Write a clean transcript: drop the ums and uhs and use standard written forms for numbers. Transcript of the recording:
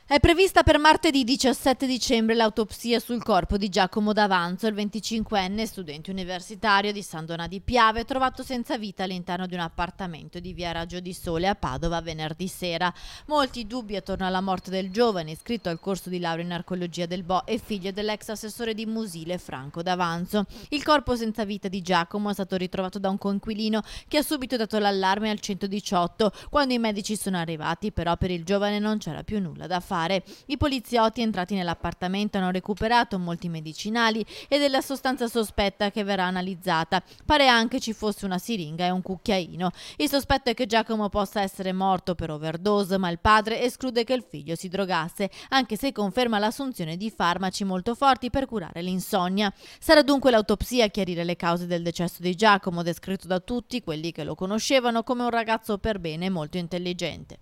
È prevista per martedì 17 dicembre l'autopsia sul corpo di Giacomo D'Avanzo, il 25enne studente universitario di San Donà di Piave, trovato senza vita all'interno di un appartamento di via Raggio di Sole a Padova venerdì sera. Molti dubbi attorno alla morte del giovane, iscritto al corso di laurea in archeologia del Bo e figlio dell'ex assessore di Musile Franco D'Avanzo. Il corpo senza vita di Giacomo è stato ritrovato da un coinquilino che ha subito dato l'allarme al 118. Quando i medici sono arrivati, però, per il giovane non c'era più nulla da fare. I poliziotti entrati nell'appartamento hanno recuperato molti medicinali e della sostanza sospetta che verrà analizzata. Pare anche ci fosse una siringa e un cucchiaino. Il sospetto è che Giacomo possa essere morto per overdose, ma il padre esclude che il figlio si drogasse, anche se conferma l'assunzione di farmaci molto forti per curare l'insonnia. Sarà dunque l'autopsia a chiarire le cause del decesso di Giacomo, descritto da tutti quelli che lo conoscevano come un ragazzo per bene e molto intelligente.